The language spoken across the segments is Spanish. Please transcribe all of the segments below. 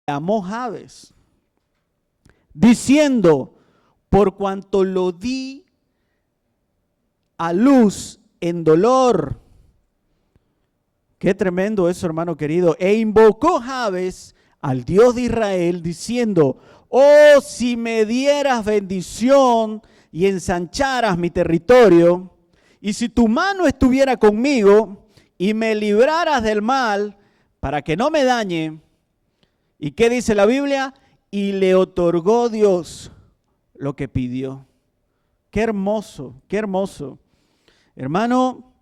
llamó Jabes, diciendo, por cuanto lo di a luz en dolor. Qué tremendo eso, hermano querido. E invocó Jabes al Dios de Israel, diciendo, oh, si me dieras bendición y ensancharas mi territorio, y si tu mano estuviera conmigo y me libraras del mal, para que no me dañe. ¿Y qué dice la Biblia? Y le otorgó Dios lo que pidió. Qué hermoso, qué hermoso. Hermano,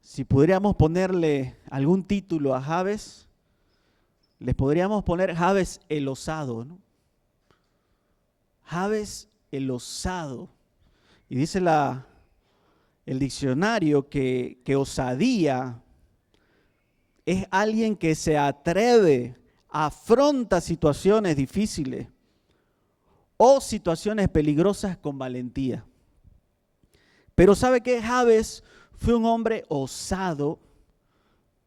si pudiéramos ponerle algún título a Jabes, les podríamos poner Jabes el osado, ¿no? Jabes el osado. Y dice el diccionario que osadía es alguien que se atreve, afronta situaciones difíciles o situaciones peligrosas con valentía. Pero ¿sabe qué? Jabes fue un hombre osado,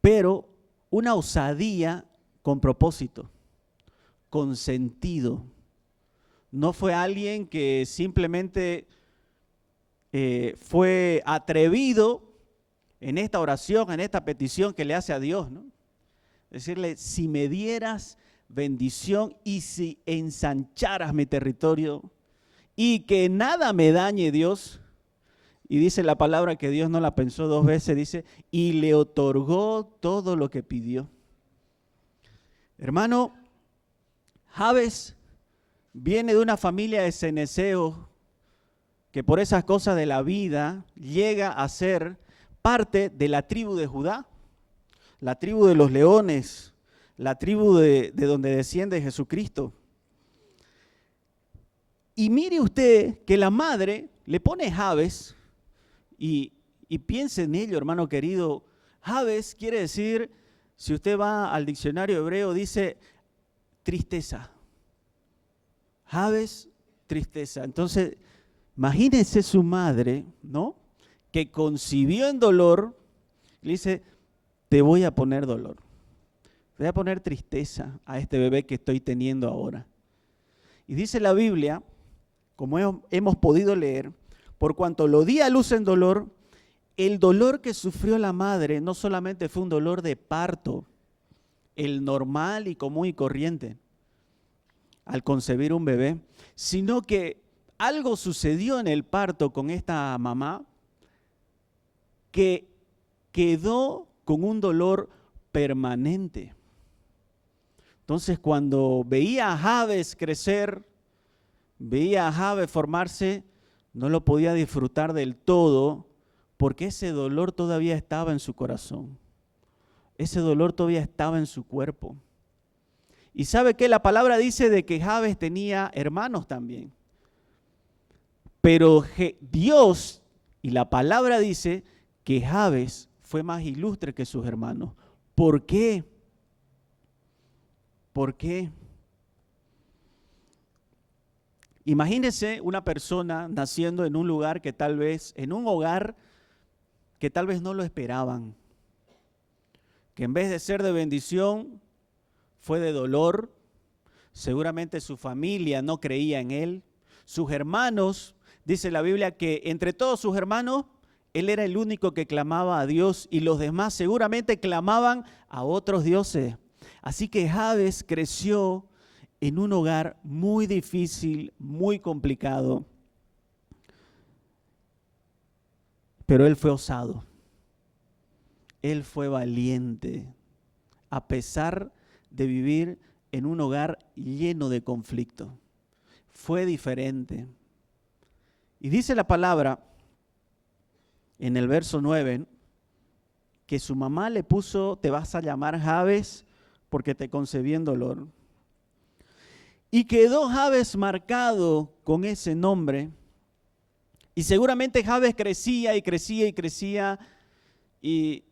pero una osadía con propósito, con sentido. No fue alguien que simplemente fue atrevido en esta oración, en esta petición que le hace a Dios, ¿no? Decirle, si me dieras bendición y si ensancharas mi territorio y que nada me dañe, Dios. Y dice la palabra que Dios no la pensó dos veces, dice, y le otorgó todo lo que pidió. Hermano, Jabes viene de una familia de ceneseos que por esas cosas de la vida llega a ser parte de la tribu de Judá, la tribu de los leones, la tribu de donde desciende Jesucristo. Y mire usted que la madre le pone Jabes, y piense en ello, hermano querido. Jabes quiere decir, si usted va al diccionario hebreo, dice tristeza. Jabes, tristeza. Entonces, imagínense su madre, ¿no? Que concibió en dolor, le dice, te voy a poner dolor. Te voy a poner tristeza a este bebé que estoy teniendo ahora. Y dice la Biblia, como hemos podido leer, por cuanto lo di a luz en dolor, el dolor que sufrió la madre no solamente fue un dolor de parto, el normal y común y corriente, al concebir un bebé, sino que algo sucedió en el parto con esta mamá que quedó con un dolor permanente. Entonces, cuando veía a Jabes crecer, veía a Jabes formarse, no lo podía disfrutar del todo porque ese dolor todavía estaba en su corazón. Ese dolor todavía estaba en su cuerpo. Y ¿sabe qué? La palabra dice de que Jabes tenía hermanos también. Pero Dios y la palabra dice que Jabes fue más ilustre que sus hermanos. ¿Por qué? ¿Por qué? Imagínese una persona naciendo en un lugar que tal vez, en un hogar que tal vez no lo esperaban, que en vez de ser de bendición, fue de dolor. Seguramente su familia no creía en él. Sus hermanos, dice la Biblia que entre todos sus hermanos, él era el único que clamaba a Dios y los demás seguramente clamaban a otros dioses. Así que Jabes creció en un hogar muy difícil, muy complicado. Pero él fue osado. Él fue valiente, a pesar de vivir en un hogar lleno de conflicto. Fue diferente. Y dice la palabra en el verso 9 que su mamá le puso, te vas a llamar Jabes porque te concebí en dolor. Y quedó Jabes marcado con ese nombre. Y seguramente Jabes crecía y crecía y crecía. Y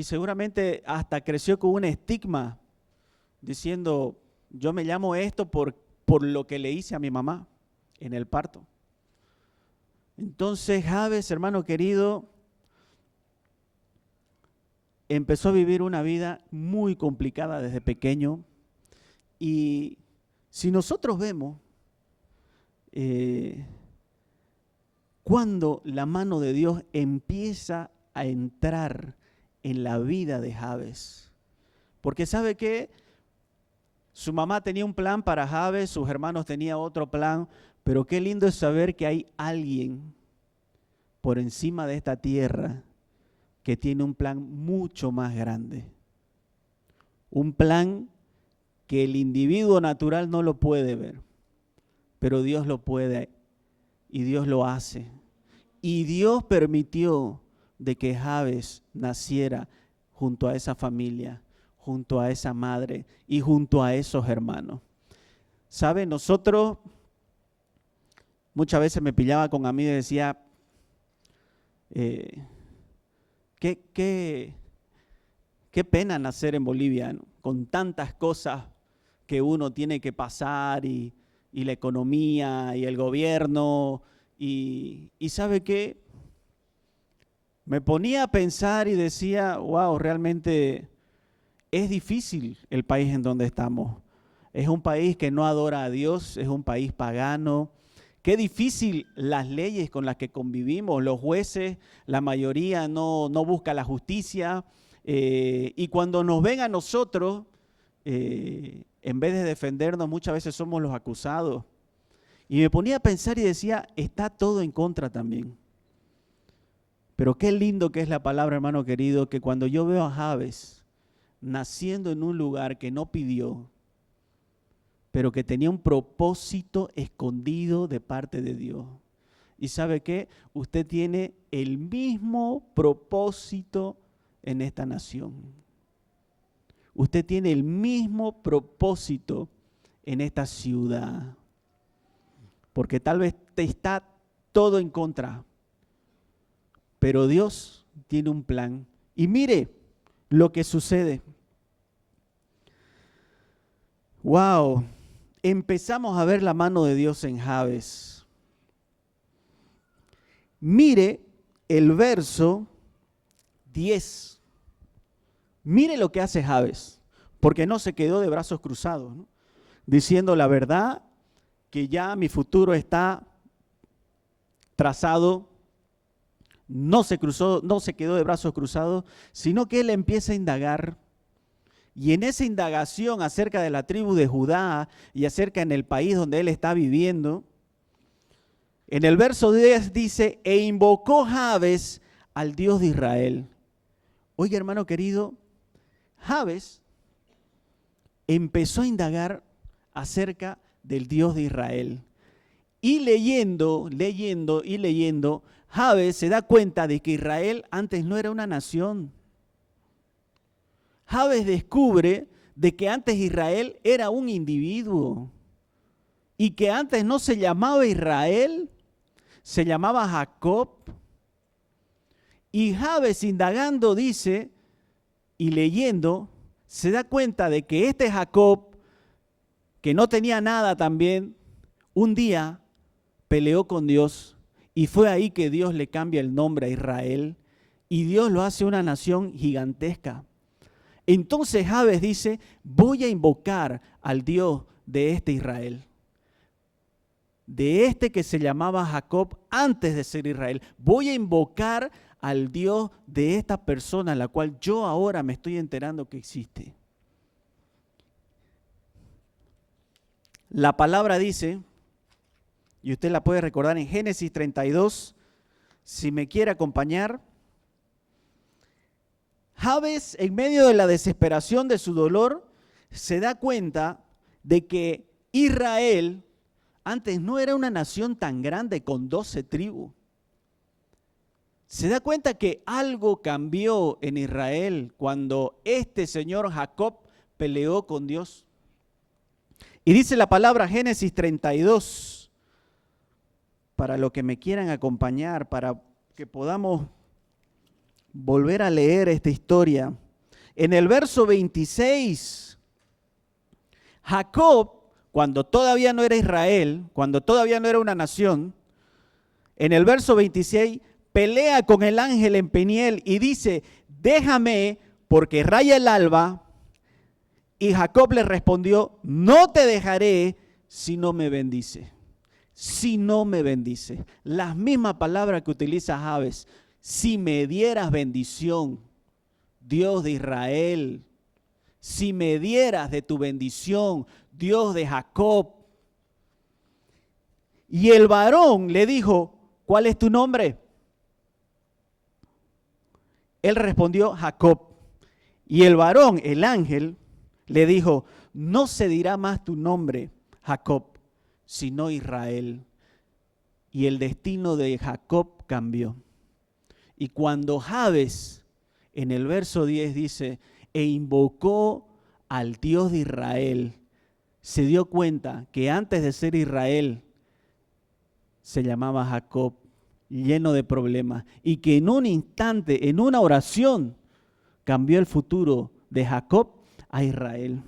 seguramente hasta creció con un estigma diciendo, yo me llamo esto por lo que le hice a mi mamá en el parto. Entonces Jabes, hermano querido, empezó a vivir una vida muy complicada desde pequeño. Y si nosotros vemos cuando la mano de Dios empieza a entrar en la vida de Jabes, porque sabe que su mamá tenía un plan para Jabes, sus hermanos tenían otro plan, pero qué lindo es saber que hay alguien por encima de esta tierra que tiene un plan mucho más grande. Un plan que el individuo natural no lo puede ver, pero Dios lo puede y Dios lo hace. Y Dios permitió de que Jabes naciera junto a esa familia, junto a esa madre y junto a esos hermanos. ¿Sabe? Nosotros, muchas veces me pillaba con amigos y decía, qué pena nacer en Bolivia, ¿no? Con tantas cosas que uno tiene que pasar y la economía y el gobierno y ¿sabe qué? Me ponía a pensar y decía, wow, realmente es difícil el país en donde estamos. Es un país que no adora a Dios, es un país pagano. Qué difícil las leyes con las que convivimos. Los jueces, la mayoría no busca la justicia. Y cuando nos ven a nosotros, en vez de defendernos, muchas veces somos los acusados. Y me ponía a pensar y decía, está todo en contra también. Pero qué lindo que es la palabra, hermano querido, que cuando yo veo a Jabes naciendo en un lugar que no pidió, pero que tenía un propósito escondido de parte de Dios. ¿Y sabe qué? Usted tiene el mismo propósito en esta nación. Usted tiene el mismo propósito en esta ciudad. Porque tal vez te está todo en contra, pero Dios tiene un plan. Y mire lo que sucede. ¡Wow! Empezamos a ver la mano de Dios en Jabes. Mire el verso 10. Mire lo que hace Jabes, porque no se quedó de brazos cruzados, ¿no? Diciendo la verdad, que ya mi futuro está trazado. No se quedó de brazos cruzados, sino que él empieza a indagar. Y en esa indagación acerca de la tribu de Judá y acerca en el país donde él está viviendo, en el verso 10 dice, e invocó Jabes al Dios de Israel. Oiga, hermano querido, Jabes empezó a indagar acerca del Dios de Israel. Y leyendo, Jabes se da cuenta de que Israel antes no era una nación. Jabes descubre de que antes Israel era un individuo y que antes no se llamaba Israel, se llamaba Jacob. Y Jabes indagando dice y leyendo se da cuenta de que este Jacob, que no tenía nada también, un día peleó con Dios y fue ahí que Dios le cambia el nombre a Israel y Dios lo hace una nación gigantesca. Entonces Jabes dice, voy a invocar al Dios de este Israel, de este que se llamaba Jacob antes de ser Israel. Voy a invocar al Dios de esta persona, la cual yo ahora me estoy enterando que existe. La palabra dice, y usted la puede recordar en Génesis 32, si me quiere acompañar. Jabes, en medio de la desesperación de su dolor, se da cuenta de que Israel antes no era una nación tan grande con 12 tribus. Se da cuenta que algo cambió en Israel cuando este señor Jacob peleó con Dios. Y dice la palabra Génesis 32, para los que me quieran acompañar, para que podamos volver a leer esta historia. En el verso 26, Jacob, cuando todavía no era Israel, cuando todavía no era una nación, en el verso 26, pelea con el ángel en Peniel y dice, déjame porque raya el alba Y Jacob le respondió, no te dejaré si no me bendice. Si no me bendice. Las mismas palabras que utiliza Jabes. Si me dieras bendición, Dios de Israel. Si me dieras de tu bendición, Dios de Jacob. Y el varón le dijo, ¿cuál es tu nombre? Él respondió, Jacob. Y el varón, el ángel, le dijo, no se dirá más tu nombre, Jacob, sino Israel. Y el destino de Jacob cambió. Y cuando Jabes, en el verso 10 dice, e invocó al Dios de Israel, se dio cuenta que antes de ser Israel, se llamaba Jacob, lleno de problemas, y que en un instante, en una oración, cambió el futuro de Jacob a Israel.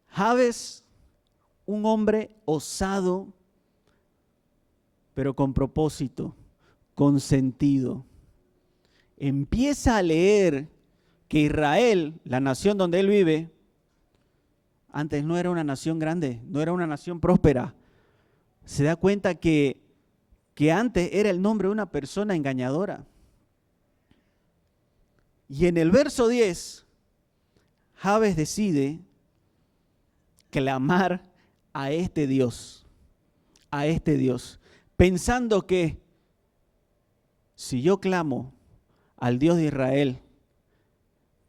Jabes, un hombre osado, pero con propósito, con sentido. Empieza a leer que Israel, la nación donde él vive, antes no era una nación grande, no era una nación próspera. Se da cuenta que antes era el nombre de una persona engañadora. Y en el verso 10, Jabes decide clamar a este Dios, pensando que si yo clamo al Dios de Israel,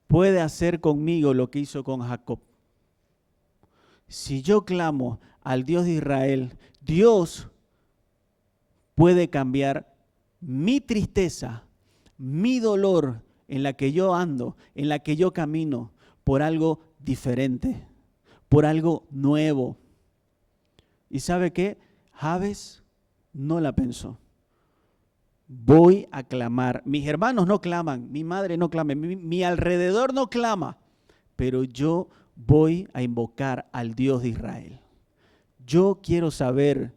puede hacer conmigo lo que hizo con Jacob. Si yo clamo al Dios de Israel, Dios puede cambiar mi tristeza, mi dolor en la que yo ando, en la que yo camino, por algo diferente, por algo nuevo. ¿Y sabe qué? Jabes no la pensó. Voy a clamar. Mis hermanos no claman, mi madre no clama, mi alrededor no clama, pero yo voy a invocar al Dios de Israel. Yo quiero saber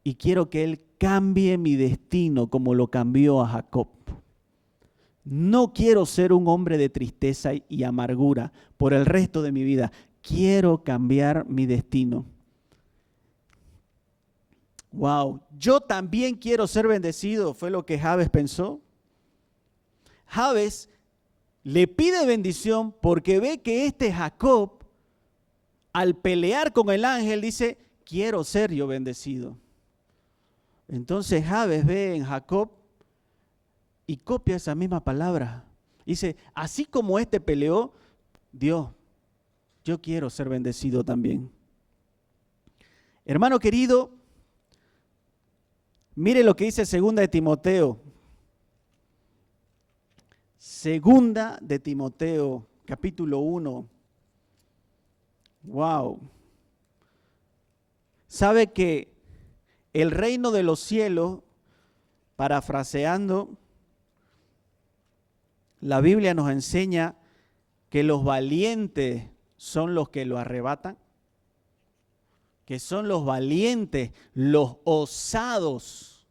y quiero que Él cambie mi destino como lo cambió a Jacob. No quiero ser un hombre de tristeza y amargura por el resto de mi vida. Quiero cambiar mi destino. Wow, yo también quiero ser bendecido, fue lo que Jabes pensó. Jabes le pide bendición porque ve que este Jacob, al pelear con el ángel, dice, quiero ser yo bendecido. Entonces Jabes ve en Jacob y copia esa misma palabra. Dice, así como este peleó, Dios, yo quiero ser bendecido también. Hermano querido, mire lo que dice Segunda de Timoteo. Segunda de Timoteo, capítulo 1. Wow. ¿Sabe que el reino de los cielos, parafraseando, la Biblia nos enseña que los valientes son los que lo arrebatan? Que son los valientes, los osados,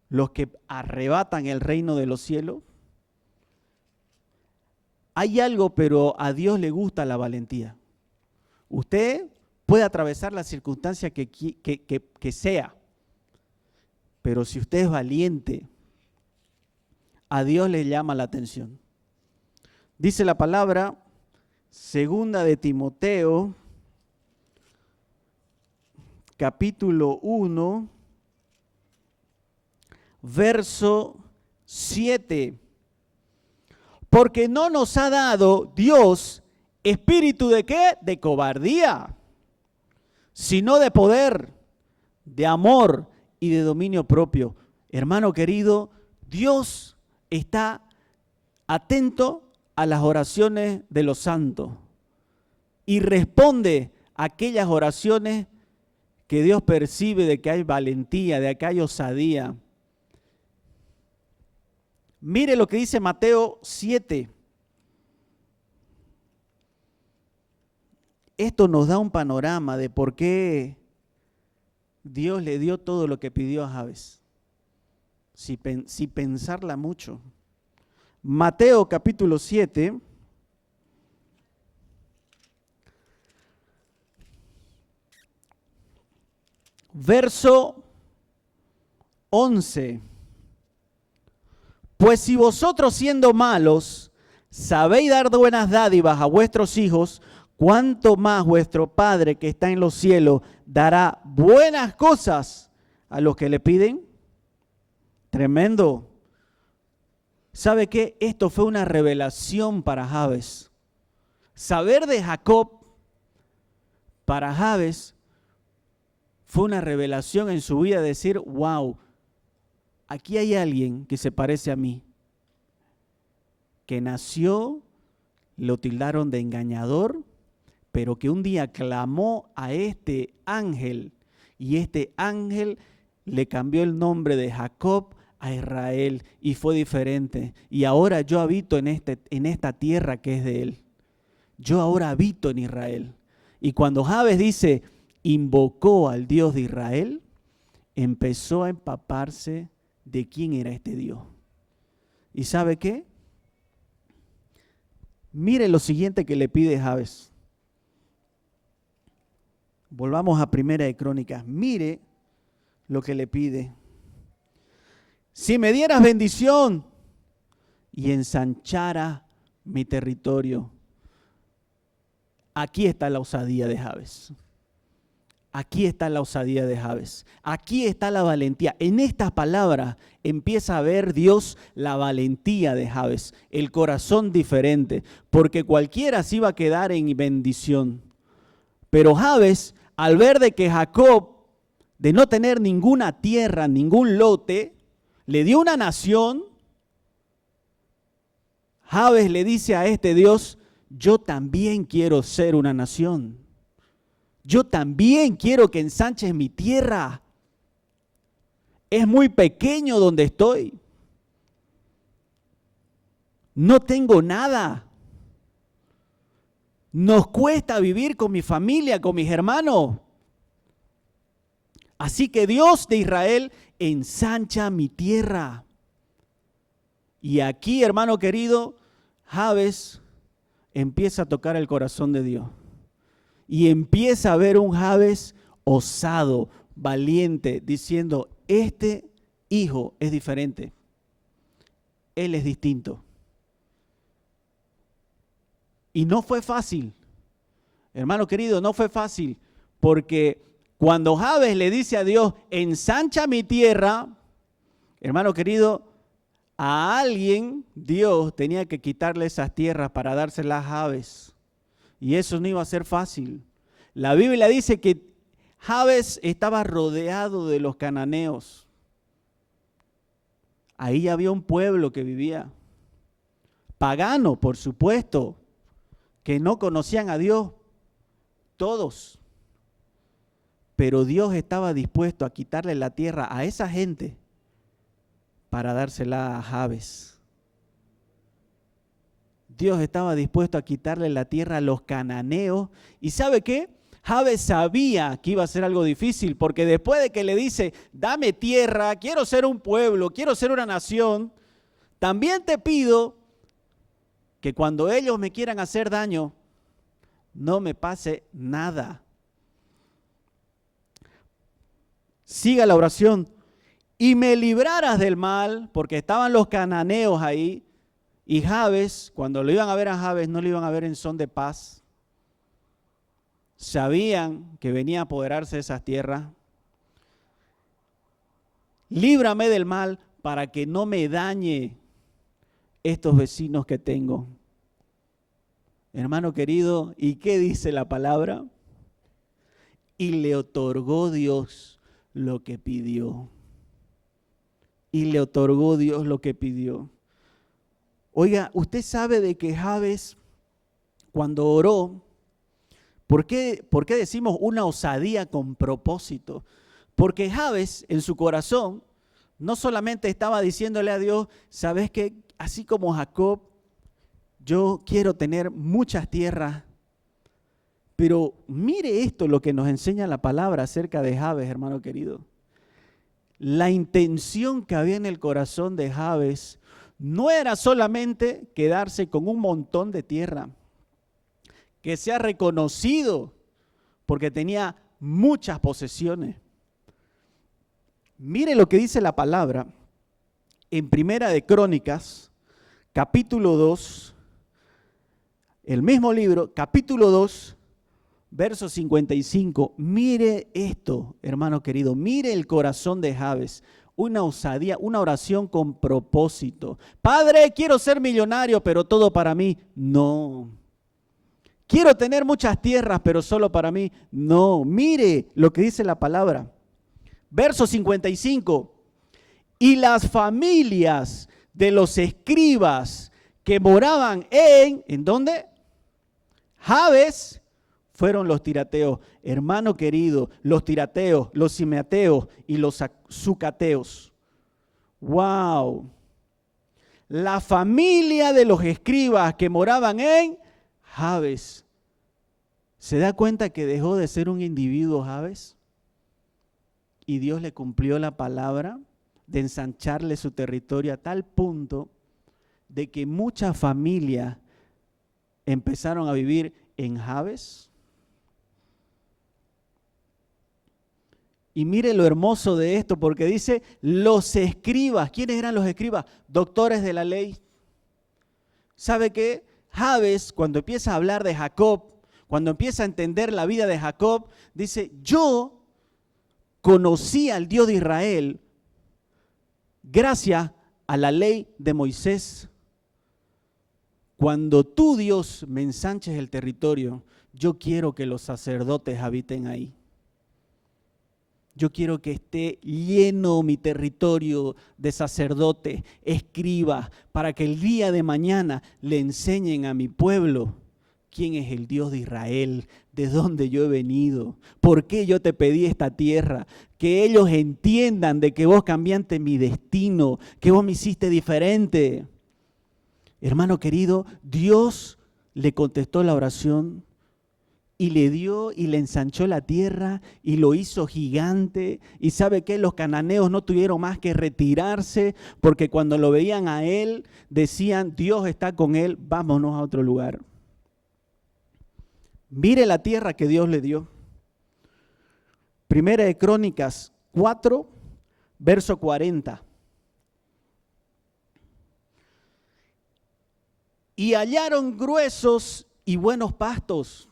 los que arrebatan el reino de los cielos. Hay algo, pero a Dios le gusta la valentía. Usted puede atravesar la circunstancia que sea, pero si usted es valiente, a Dios le llama la atención. Dice la palabra, Segunda de Timoteo, capítulo 1, verso 7. Porque no nos ha dado Dios espíritu de ¿qué? De cobardía, sino de poder, de amor y de dominio propio. Hermano querido, Dios está atento a las oraciones de los santos y responde a aquellas oraciones que Dios percibe de que hay valentía, de que hay osadía. Mire lo que dice Mateo 7. Esto nos da un panorama de por qué Dios le dio todo lo que pidió a Jabes. si pensarla mucho. Mateo capítulo 7, verso 11. Pues si vosotros siendo malos sabéis dar buenas dádivas a vuestros hijos, cuánto más vuestro Padre que está en los cielos dará buenas cosas a los que le piden. Tremendo. ¿Sabe qué? Esto fue una revelación para Jabes. Saber de Jacob para Jabes fue una revelación en su vida, decir, wow, aquí hay alguien que se parece a mí, que nació, lo tildaron de engañador, pero que un día clamó a este ángel, y este ángel le cambió el nombre de Jacob a Israel, y fue diferente. Y ahora yo habito en esta tierra que es de él. Yo ahora habito en Israel. Y cuando Jabes dice, invocó al Dios de Israel, empezó a empaparse de quién era este Dios. ¿Y sabe qué? Mire lo siguiente que le pide Jabes. Volvamos a Primera de Crónicas. Mire lo que le pide. Si me dieras bendición y ensanchara mi territorio. Aquí está la osadía de Jabes. Aquí está la osadía de Jabes. Aquí está la valentía. En estas palabras empieza a ver Dios la valentía de Jabes, el corazón diferente, porque cualquiera se iba a quedar en bendición. Pero Jabes, al ver de que Jacob, de no tener ninguna tierra, ningún lote, le dio una nación, Jabes le dice a este Dios, yo también quiero ser una nación. Yo también quiero que ensanches mi tierra. Es muy pequeño donde estoy. No tengo nada. Nos cuesta vivir con mi familia, con mis hermanos. Así que Dios de Israel, ensancha mi tierra. Y aquí, hermano querido, Jabes empieza a tocar el corazón de Dios. Y empieza a ver un Jabes osado, valiente, diciendo, este hijo es diferente. Él es distinto. Y no fue fácil, hermano querido, no fue fácil, porque cuando Jabes le dice a Dios, ensancha mi tierra, hermano querido, a alguien Dios tenía que quitarle esas tierras para dárselas a Jabes. Y eso no iba a ser fácil. La Biblia dice que Jabes estaba rodeado de los cananeos. Ahí había un pueblo que vivía, pagano, por supuesto, que no conocían a Dios, todos. Pero Dios estaba dispuesto a quitarle la tierra a esa gente para dársela a Jabes. Dios estaba dispuesto a quitarle la tierra a los cananeos. ¿Y sabe qué? Jabes sabía que iba a ser algo difícil, porque después de que le dice, dame tierra, quiero ser un pueblo, quiero ser una nación, también te pido que cuando ellos me quieran hacer daño, no me pase nada. Siga la oración. Y me libraras del mal, porque estaban los cananeos ahí, y Jabes, cuando lo iban a ver a Jabes, no lo iban a ver en son de paz. Sabían que venía a apoderarse de esas tierras. Líbrame del mal para que no me dañe estos vecinos que tengo. Hermano querido, ¿y qué dice la palabra? Y le otorgó Dios lo que pidió. Y le otorgó Dios lo que pidió. Oiga, usted sabe de que Jabes, cuando oró, ¿por qué decimos una osadía con propósito? Porque Jabes en su corazón no solamente estaba diciéndole a Dios, ¿sabes qué? Así como Jacob, yo quiero tener muchas tierras. Pero mire esto, lo que nos enseña la palabra acerca de Jabes, hermano querido. la intención que había en el corazón de Jabes no era solamente quedarse con un montón de tierra, que sea reconocido porque tenía muchas posesiones. Mire lo que dice la palabra en Primera de Crónicas, capítulo 2, el mismo libro, capítulo 2, verso 55. Mire esto, hermano querido, mire el corazón de Jabes, una osadía, una oración con propósito. Padre, quiero ser millonario, pero todo para mí. No. Quiero tener muchas tierras, pero solo para mí. No. Mire lo que dice la palabra. Verso 55. Y las familias de los escribas que moraban ¿en dónde? Jabes, fueron los tirateos. Hermano querido, los tirateos, los simeateos y los sucateos. ¡Wow! La familia de los escribas que moraban en Jabes. ¿Se da cuenta que dejó de ser un individuo Jabes? Y Dios le cumplió la palabra de ensancharle su territorio a tal punto de que muchas familias empezaron a vivir en Jabes. Y mire lo hermoso de esto, porque dice los escribas. ¿Quiénes eran los escribas? Doctores de la ley. ¿Sabe qué? Jabes, cuando empieza a hablar de Jacob, cuando empieza a entender la vida de Jacob, dice, yo conocí al Dios de Israel gracias a la ley de Moisés. Cuando tú, Dios, me ensanches el territorio, yo quiero que los sacerdotes habiten ahí. Yo quiero que esté lleno mi territorio de sacerdotes, escribas, para que el día de mañana le enseñen a mi pueblo quién es el Dios de Israel, de dónde yo he venido, por qué yo te pedí esta tierra, que ellos entiendan de que vos cambiaste mi destino, que vos me hiciste diferente. Hermano querido, Dios le contestó la oración y le dio y le ensanchó la tierra y lo hizo gigante. Y sabe que los cananeos no tuvieron más que retirarse, porque cuando lo veían a él decían, Dios está con él, vámonos a otro lugar. Mire la tierra que Dios le dio. Primera de Crónicas 4, verso 40. Y hallaron gruesos y buenos pastos,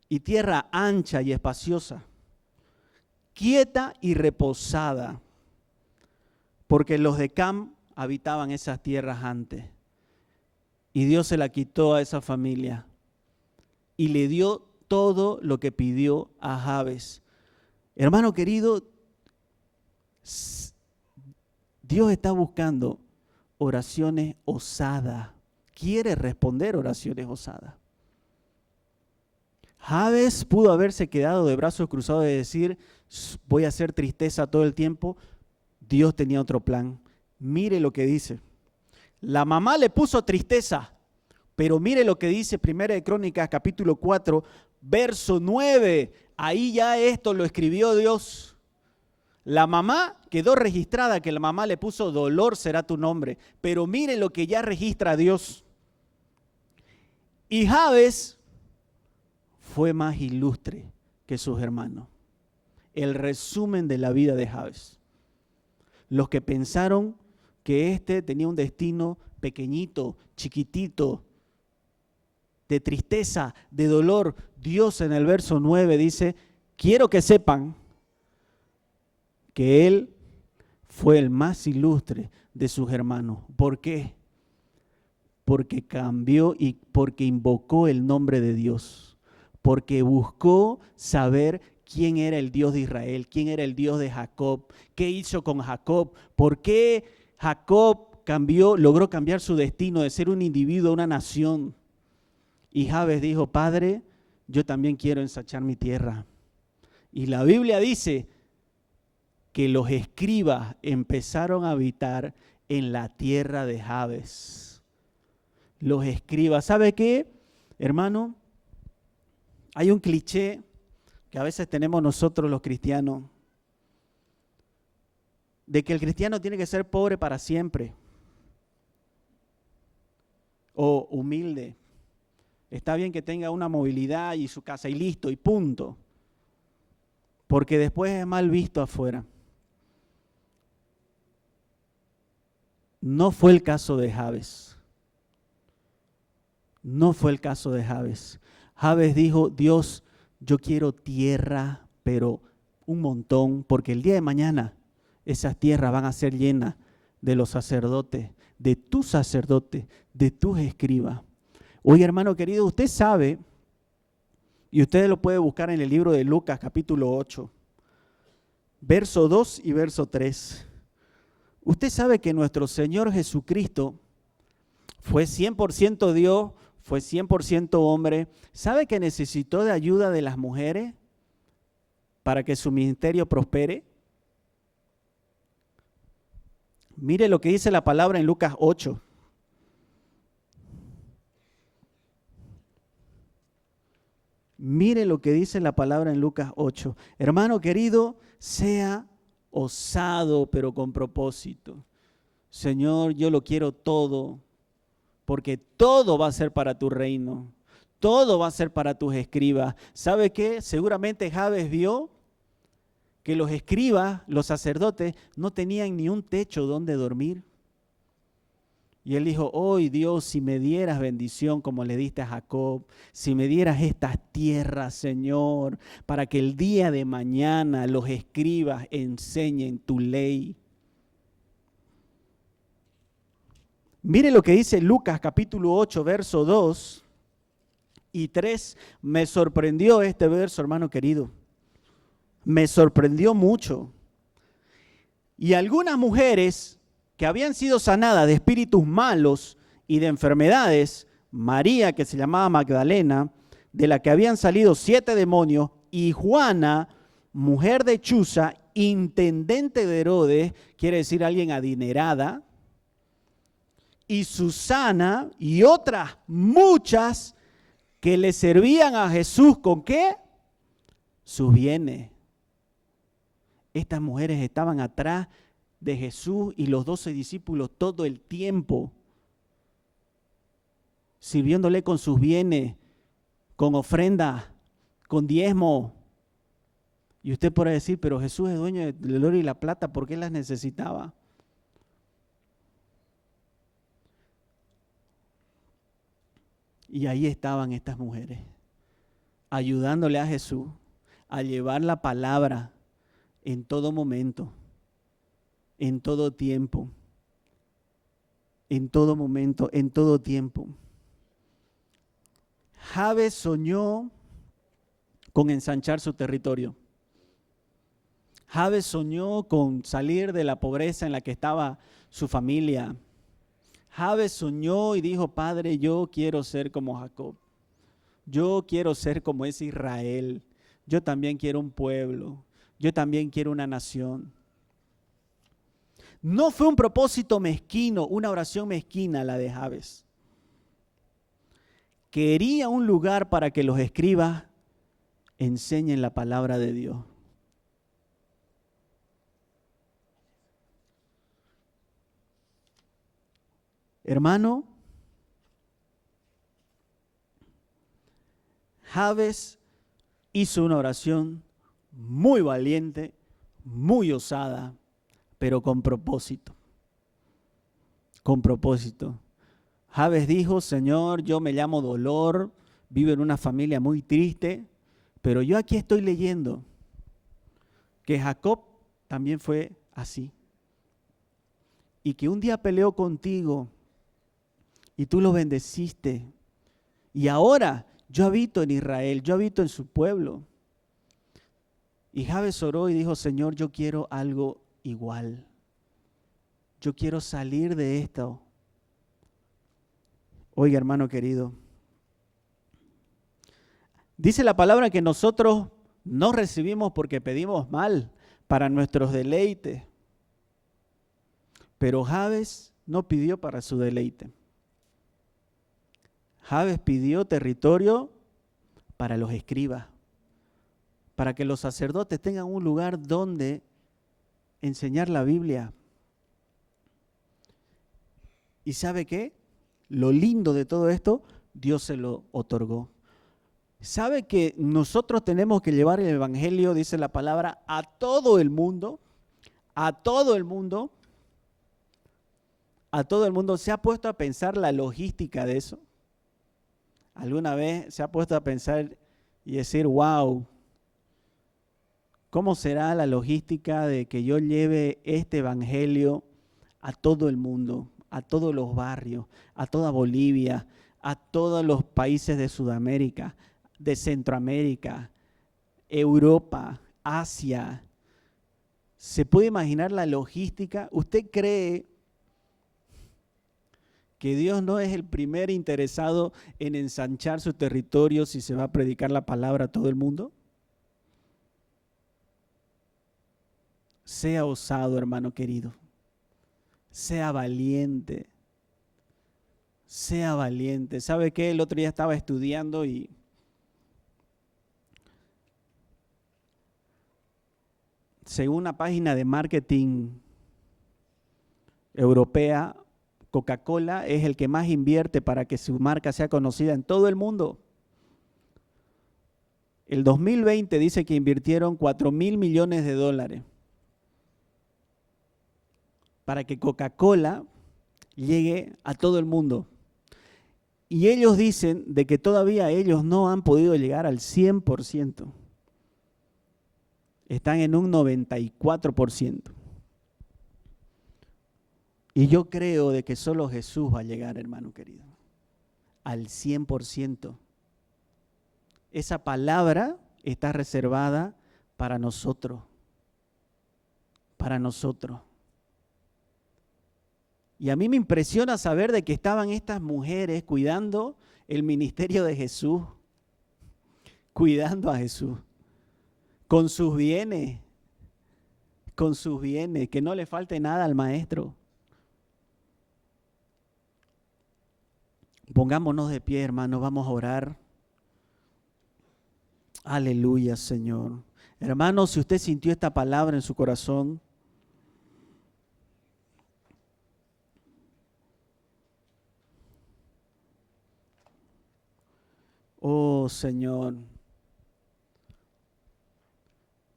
y tierra ancha y espaciosa, quieta y reposada, porque los de Cam habitaban esas tierras antes. Y Dios se la quitó a esa familia y le dio todo lo que pidió a Jabes. Hermano querido, Dios está buscando oraciones osadas. Quiere responder oraciones osadas. Jabes pudo haberse quedado de brazos cruzados y decir, voy a hacer tristeza todo el tiempo. Dios tenía otro plan. Mire lo que dice. La mamá le puso tristeza, pero mire lo que dice Primera de Crónicas, capítulo 4, verso 9. Ahí ya esto lo escribió Dios. La mamá quedó registrada que la mamá le puso dolor será tu nombre, pero mire lo que ya registra Dios. Y Jabes fue más ilustre que sus hermanos. El resumen de la vida de Jabes. Los que pensaron que este tenía un destino pequeñito, chiquitito, de tristeza, de dolor. Dios en el verso 9 dice, quiero que sepan que él fue el más ilustre de sus hermanos. ¿Por qué? Porque cambió y porque invocó el nombre de Dios. Porque buscó saber quién era el Dios de Israel, quién era el Dios de Jacob, qué hizo con Jacob, por qué Jacob logró cambiar su destino de ser un individuo a una nación. Y Jabes dijo, Padre, yo también quiero ensanchar mi tierra. Y la Biblia dice que los escribas empezaron a habitar en la tierra de Jabes. Los escribas, ¿sabe qué, hermano? Hay un cliché que a veces tenemos nosotros los cristianos, de que el cristiano tiene que ser pobre para siempre o humilde. Está bien que tenga una movilidad y su casa y listo y punto, porque después es mal visto afuera. No fue el caso de Jabes. No fue el caso de Jabes. Jabes dijo, Dios, yo quiero tierra, pero un montón, porque el día de mañana esas tierras van a ser llenas de los sacerdotes, de tus sacerdotes, de tus escribas. Oye, hermano querido, usted sabe, y usted lo puede buscar en el libro de Lucas, capítulo 8, verso 2 y verso 3. Usted sabe que nuestro Señor Jesucristo fue 100% Dios, fue 100% hombre. ¿Sabe que necesitó de ayuda de las mujeres para que su ministerio prospere? Mire lo que dice la palabra en Lucas 8. Mire lo que dice la palabra en Lucas 8. Hermano querido, sea osado, pero con propósito. Señor, yo lo quiero todo, porque todo va a ser para tu reino. Todo va a ser para tus escribas. ¿Sabe qué? Seguramente Jabes vio que los escribas, los sacerdotes, no tenían ni un techo donde dormir. Y él dijo, hoy Dios, si me dieras bendición como le diste a Jacob, si me dieras estas tierras, Señor, para que el día de mañana los escribas enseñen tu ley. Mire lo que dice Lucas capítulo 8, verso 2 y 3. Me sorprendió este verso, hermano querido. Me sorprendió mucho. Y algunas mujeres que habían sido sanadas de espíritus malos y de enfermedades, María, que se llamaba Magdalena, de la que habían salido 7 demonios, y Juana, mujer de Chuza, intendente de Herodes, quiere decir alguien adinerada, y Susana y otras muchas que le servían a Jesús, ¿con qué? Sus bienes. Estas mujeres estaban atrás de Jesús y los 12 discípulos todo el tiempo, sirviéndole con sus bienes, con ofrenda, con diezmo. Y usted podrá decir, pero Jesús es dueño del oro y la plata, ¿por qué las necesitaba? Y ahí estaban estas mujeres, ayudándole a Jesús a llevar la palabra en todo momento, en todo tiempo, en todo momento, en todo tiempo. Jabes soñó con ensanchar su territorio. Jabes soñó con salir de la pobreza en la que estaba su familia. Jabes soñó y dijo, Padre, yo quiero ser como Jacob. Yo quiero ser como ese Israel. Yo también quiero un pueblo. Yo también quiero una nación. No fue un propósito mezquino, una oración mezquina la de Jabes. Quería un lugar para que los escribas enseñen la palabra de Dios. Hermano, Jabes hizo una oración muy valiente, muy osada, pero con propósito. Con propósito. Jabes dijo, Señor, yo me llamo Dolor, vivo en una familia muy triste, pero yo aquí estoy leyendo que Jacob también fue así. Y que un día peleó contigo y tú lo bendeciste. Y ahora yo habito en Israel, yo habito en su pueblo. Y Jabes oró y dijo, Señor, yo quiero algo igual. Yo quiero salir de esto. Oiga, hermano querido, dice la palabra que nosotros no recibimos porque pedimos mal para nuestros deleites. Pero Jabes no pidió para su deleite. Jabes pidió territorio para los escribas, para que los sacerdotes tengan un lugar donde enseñar la Biblia. ¿Y sabe qué? Lo lindo de todo esto, Dios se lo otorgó. ¿Sabe que nosotros tenemos que llevar el evangelio, dice la palabra, a todo el mundo? A todo el mundo. A todo el mundo. ¿Se ha puesto a pensar la logística de eso? ¿Alguna vez se ha puesto a pensar y decir, wow, ¿cómo será la logística de que yo lleve este evangelio a todo el mundo, a todos los barrios, a toda Bolivia, a todos los países de Sudamérica, de Centroamérica, Europa, Asia? ¿Se puede imaginar la logística? ¿Usted cree que Dios no es el primer interesado en ensanchar su territorio si se va a predicar la palabra a todo el mundo? Sea osado, hermano querido. Sea valiente. Sea valiente. ¿Sabe qué? El otro día estaba estudiando y según una página de marketing europea, Coca-Cola es el que más invierte para que su marca sea conocida en todo el mundo. El 2020 dice que invirtieron 4.000 millones de dólares para que Coca-Cola llegue a todo el mundo. Y ellos dicen de que todavía ellos no han podido llegar al 100%. Están en un 94%. Y yo creo de que solo Jesús va a llegar, hermano querido, al 100%. Esa palabra está reservada para nosotros. Para nosotros. Y a mí me impresiona saber de que estaban estas mujeres cuidando el ministerio de Jesús, cuidando a Jesús, con sus bienes, que no le falte nada al maestro. Pongámonos de pie, hermanos, vamos a orar. Aleluya, Señor. Hermanos, si usted sintió esta palabra en su corazón, oh Señor,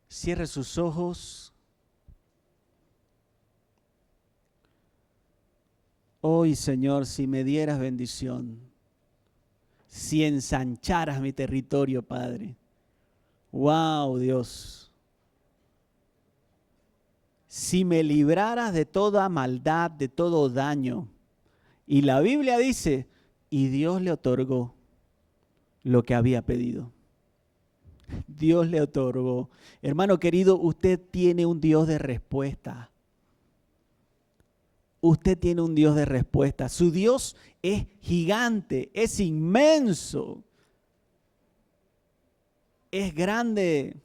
cierre sus ojos. Hoy, Señor, si me dieras bendición, si ensancharas mi territorio, Padre. Wow, Dios. Si me libraras de toda maldad, de todo daño. Y la Biblia dice, y Dios le otorgó lo que había pedido. Dios le otorgó. Hermano querido, usted tiene un Dios de respuesta. Usted tiene un Dios de respuesta. Su Dios es gigante, es inmenso, es grande.